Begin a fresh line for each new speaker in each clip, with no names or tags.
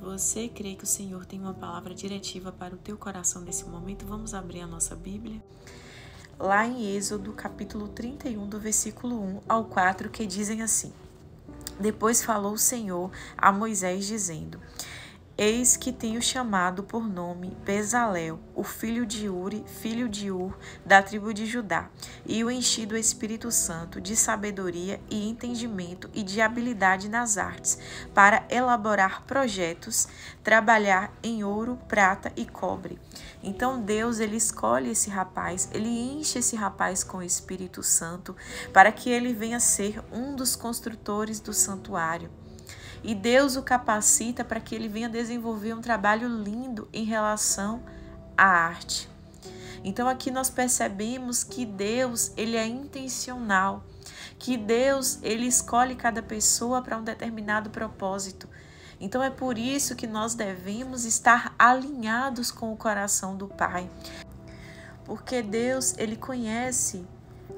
Você crê que o Senhor tem uma palavra diretiva para o teu coração nesse momento? Vamos abrir a nossa Bíblia? Lá em Êxodo, capítulo 31, do versículo 1 ao 4, que dizem assim: Depois falou o Senhor a Moisés, dizendo: Eis que tenho chamado por nome Bezalel, o filho de Uri, filho de Ur, da tribo de Judá, e o enchi do Espírito Santo de sabedoria e entendimento e de habilidade nas artes, para elaborar projetos, trabalhar em ouro, prata e cobre. Então Deus, ele escolhe esse rapaz, ele enche esse rapaz com o Espírito Santo, para que ele venha ser um dos construtores do santuário. E Deus o capacita para que ele venha desenvolver um trabalho lindo em relação à arte. Então aqui nós percebemos que Deus, ele é intencional, que Deus, ele escolhe cada pessoa para um determinado propósito. Então é por isso que nós devemos estar alinhados com o coração do Pai. Porque Deus, ele conhece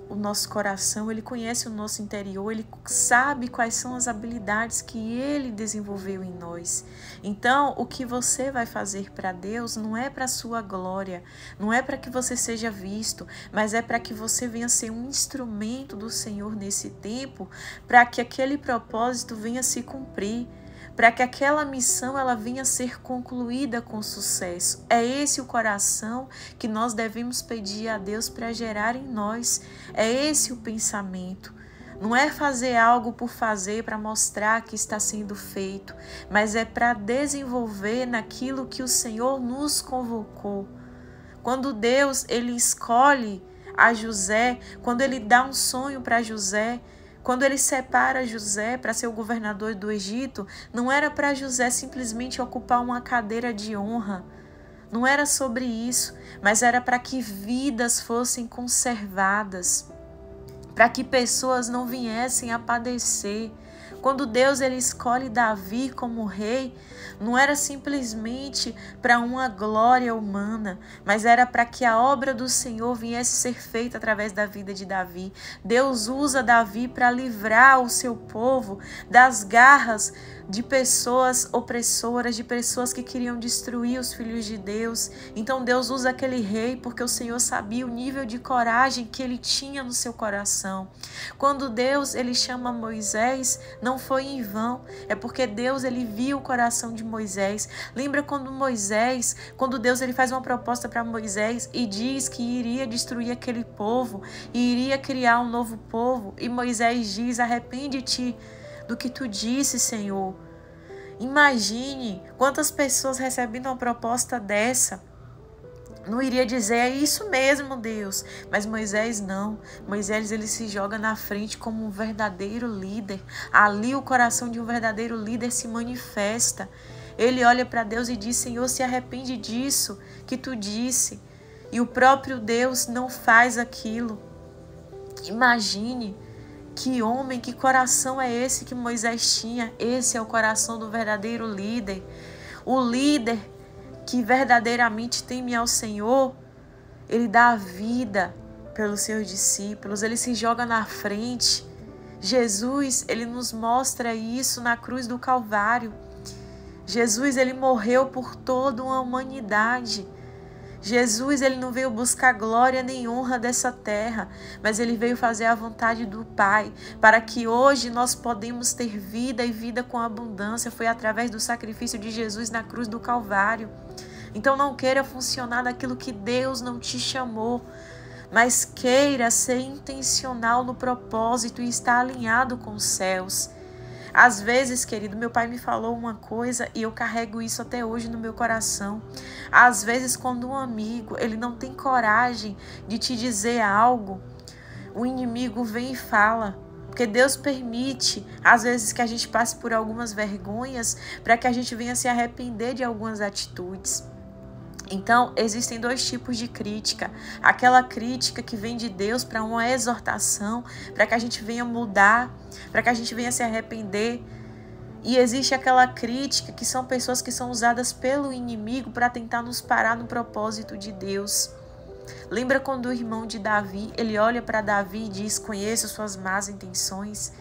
o nosso coração, ele conhece o nosso interior, ele sabe quais são as habilidades que ele desenvolveu em nós. Então, o que você vai fazer para Deus não é para a sua glória, não é para que você seja visto, mas é para que você venha ser um instrumento do Senhor nesse tempo, para que aquele propósito venha se cumprir, para que aquela missão ela venha a ser concluída com sucesso. É esse o coração que nós devemos pedir a Deus para gerar em nós. É esse o pensamento. Não é fazer algo por fazer para mostrar que está sendo feito, mas é para desenvolver naquilo que o Senhor nos convocou. Quando Deus ele escolhe a José, quando ele dá um sonho para José, quando ele separa José para ser o governador do Egito, não era para José simplesmente ocupar uma cadeira de honra. Não era sobre isso, mas era para que vidas fossem conservadas, para que pessoas não viessem a padecer. Quando Deus ele escolhe Davi como rei, não era simplesmente para uma glória humana, mas era para que a obra do Senhor viesse ser feita através da vida de Davi. Deus usa Davi para livrar o seu povo das garras de pessoas opressoras, de pessoas que queriam destruir os filhos de Deus. Então Deus usa aquele rei porque o Senhor sabia o nível de coragem que ele tinha no seu coração. Quando Deus ele chama Moisés, não foi em vão, é porque Deus ele viu o coração de Moisés. Lembra quando Deus ele faz uma proposta para Moisés e diz que iria destruir aquele povo e iria criar um novo povo, e Moisés diz: arrepende-te do que tu disse, Senhor. Imagine quantas pessoas recebendo uma proposta dessa não iria dizer: é isso mesmo, Deus. Mas Moisés não. Moisés ele se joga na frente como um verdadeiro líder. Ali o coração de um verdadeiro líder se manifesta. Ele olha para Deus e diz: Senhor, se arrepende disso que tu disse. E o próprio Deus não faz aquilo. Imagine que homem, que coração é esse que Moisés tinha. Esse é o coração do verdadeiro líder. O líder que verdadeiramente teme ao Senhor, ele dá a vida pelos seus discípulos, ele se joga na frente. Jesus, ele nos mostra isso na cruz do Calvário. Jesus, ele morreu por toda uma humanidade. Jesus, ele não veio buscar glória nem honra dessa terra, mas ele veio fazer a vontade do Pai, para que hoje nós podemos ter vida e vida com abundância. Foi através do sacrifício de Jesus na cruz do Calvário. Então não queira funcionar naquilo que Deus não te chamou, mas queira ser intencional no propósito e estar alinhado com os céus. Às vezes, querido, meu pai me falou uma coisa e eu carrego isso até hoje no meu coração. Às vezes, quando um amigo ele não tem coragem de te dizer algo, o inimigo vem e fala. Porque Deus permite, às vezes, que a gente passe por algumas vergonhas para que a gente venha se arrepender de algumas atitudes. Então, existem dois tipos de crítica. Aquela crítica que vem de Deus para uma exortação, para que a gente venha mudar, para que a gente venha se arrepender. E existe aquela crítica que são pessoas que são usadas pelo inimigo para tentar nos parar no propósito de Deus. Lembra quando o irmão de Davi, ele olha para Davi e diz: conheço suas más intenções.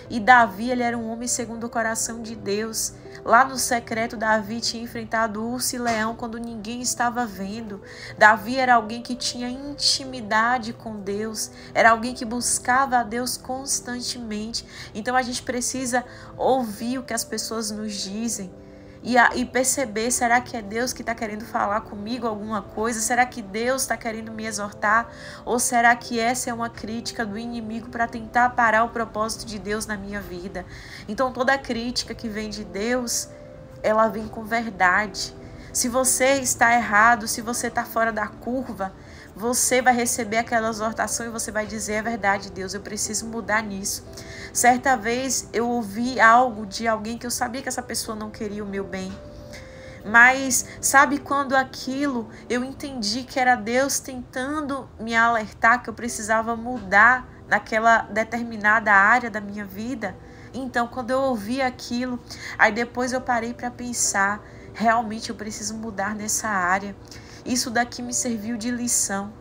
E Davi, ele era um homem segundo o coração de Deus. Lá no secreto, Davi tinha enfrentado urso e leão quando ninguém estava vendo. Davi era alguém que tinha intimidade com Deus, era alguém que buscava a Deus constantemente. Então a gente precisa ouvir o que as pessoas nos dizem e perceber, será que é Deus que está querendo falar comigo alguma coisa? Será que Deus está querendo me exortar? Ou será que essa é uma crítica do inimigo para tentar parar o propósito de Deus na minha vida? Então toda crítica que vem de Deus, ela vem com verdade. Se você está errado, se você está fora da curva, você vai receber aquela exortação e você vai dizer, é verdade, Deus, eu preciso mudar nisso. Certa vez eu ouvi algo de alguém que eu sabia que essa pessoa não queria o meu bem. Mas sabe quando aquilo eu entendi que era Deus tentando me alertar que eu precisava mudar naquela determinada área da minha vida? Então, quando eu ouvi aquilo, aí depois eu parei para pensar, realmente eu preciso mudar nessa área. Isso daqui me serviu de lição.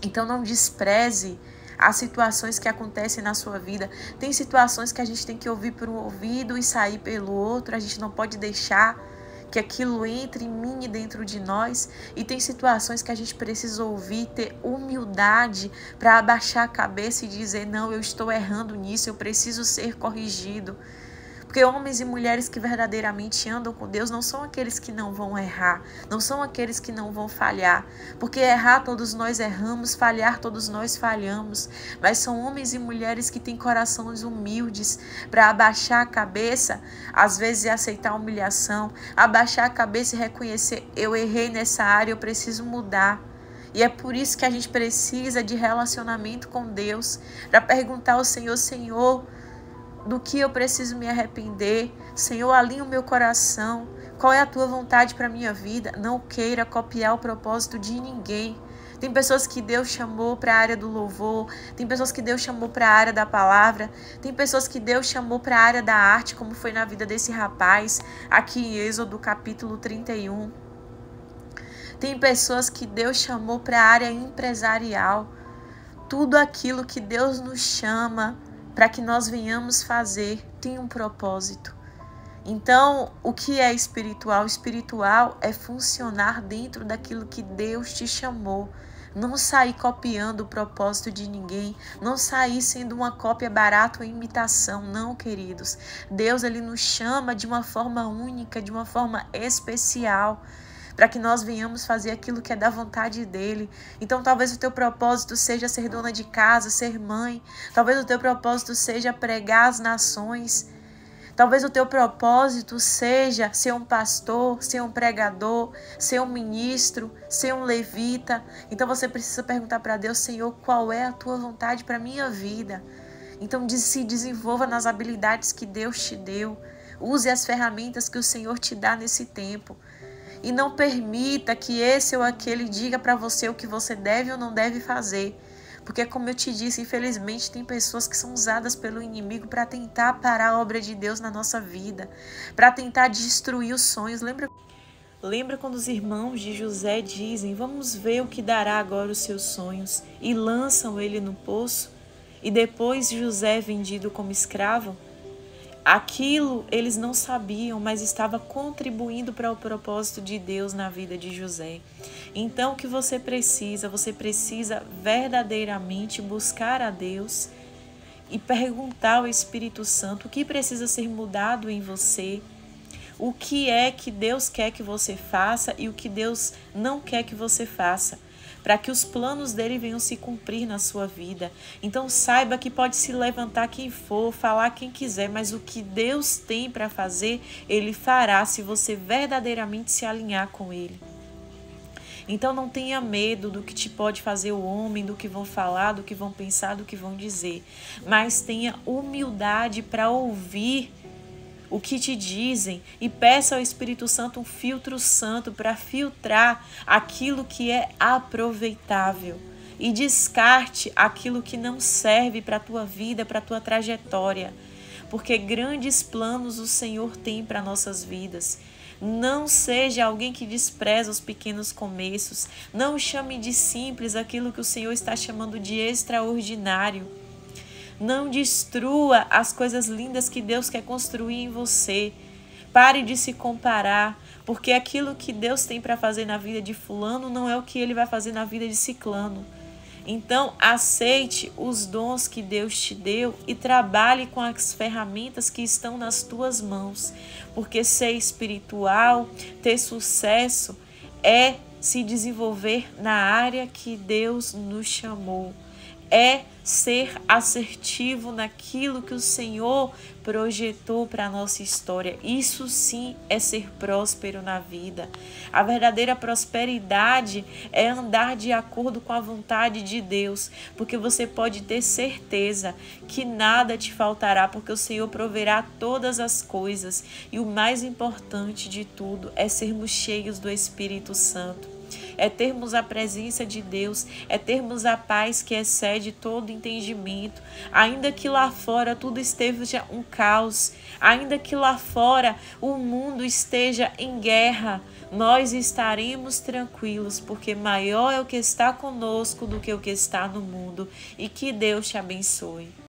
Então não despreze as situações que acontecem na sua vida. Tem situações que a gente tem que ouvir por um ouvido e sair pelo outro. A gente não pode deixar que aquilo entre em mim e dentro de nós. E tem situações que a gente precisa ouvir, ter humildade para abaixar a cabeça e dizer, não, eu estou errando nisso, eu preciso ser corrigido. Porque homens e mulheres que verdadeiramente andam com Deus não são aqueles que não vão errar, não são aqueles que não vão falhar. Porque errar todos nós erramos, falhar todos nós falhamos. Mas são homens e mulheres que têm corações humildes para abaixar a cabeça, às vezes aceitar a humilhação, abaixar a cabeça e reconhecer, eu errei nessa área, eu preciso mudar. E é por isso que a gente precisa de relacionamento com Deus, para perguntar ao Senhor, Senhor, do que eu preciso me arrepender? Senhor, alinha o meu coração. Qual é a tua vontade para a minha vida? Não queira copiar o propósito de ninguém. Tem pessoas que Deus chamou para a área do louvor, tem pessoas que Deus chamou para a área da palavra, tem pessoas que Deus chamou para a área da arte, como foi na vida desse rapaz, aqui em Êxodo capítulo 31. Tem pessoas que Deus chamou para a área empresarial. Tudo aquilo que Deus nos chama para que nós venhamos fazer, tem um propósito. Então, o que é espiritual? Espiritual é funcionar dentro daquilo que Deus te chamou. Não sair copiando o propósito de ninguém, não sair sendo uma cópia barata ou imitação, não, queridos. Deus, ele nos chama de uma forma única, de uma forma especial, para que nós venhamos fazer aquilo que é da vontade dele. Então talvez o teu propósito seja ser dona de casa, ser mãe. Talvez o teu propósito seja pregar as nações. Talvez o teu propósito seja ser um pastor, ser um pregador, ser um ministro, ser um levita. Então você precisa perguntar para Deus, Senhor, qual é a tua vontade para a minha vida? Então se desenvolva nas habilidades que Deus te deu. Use as ferramentas que o Senhor te dá nesse tempo. E não permita que esse ou aquele diga para você o que você deve ou não deve fazer. Porque, como eu te disse, infelizmente tem pessoas que são usadas pelo inimigo para tentar parar a obra de Deus na nossa vida, para tentar destruir os sonhos. Lembra quando os irmãos de José dizem, vamos ver o que dará agora os seus sonhos, e lançam ele no poço, e depois José é vendido como escravo? Aquilo eles não sabiam, mas estava contribuindo para o propósito de Deus na vida de José. Então o que você precisa verdadeiramente buscar a Deus e perguntar ao Espírito Santo o que precisa ser mudado em você, o que é que Deus quer que você faça e o que Deus não quer que você faça, para que os planos dele venham se cumprir na sua vida. Então saiba que pode se levantar quem for, falar quem quiser, mas o que Deus tem para fazer, ele fará se você verdadeiramente se alinhar com ele. Então não tenha medo do que te pode fazer o homem, do que vão falar, do que vão pensar, do que vão dizer, mas tenha humildade para ouvir o que te dizem e peça ao Espírito Santo um filtro santo para filtrar aquilo que é aproveitável e descarte aquilo que não serve para a tua vida, para a tua trajetória, porque grandes planos o Senhor tem para nossas vidas. Não seja alguém que despreza os pequenos começos, não chame de simples aquilo que o Senhor está chamando de extraordinário. Não destrua as coisas lindas que Deus quer construir em você. Pare de se comparar, porque aquilo que Deus tem para fazer na vida de fulano não é o que ele vai fazer na vida de ciclano. Então, aceite os dons que Deus te deu e trabalhe com as ferramentas que estão nas tuas mãos, porque ser espiritual, ter sucesso, é se desenvolver na área que Deus nos chamou. É ser assertivo naquilo que o Senhor projetou para a nossa história. Isso sim é ser próspero na vida. A verdadeira prosperidade é andar de acordo com a vontade de Deus, porque você pode ter certeza que nada te faltará, porque o Senhor proverá todas as coisas. E o mais importante de tudo é sermos cheios do Espírito Santo. É termos a presença de Deus, é termos a paz que excede todo entendimento. Ainda que lá fora tudo esteja um caos, ainda que lá fora o mundo esteja em guerra, nós estaremos tranquilos, porque maior é o que está conosco do que o que está no mundo. E que Deus te abençoe.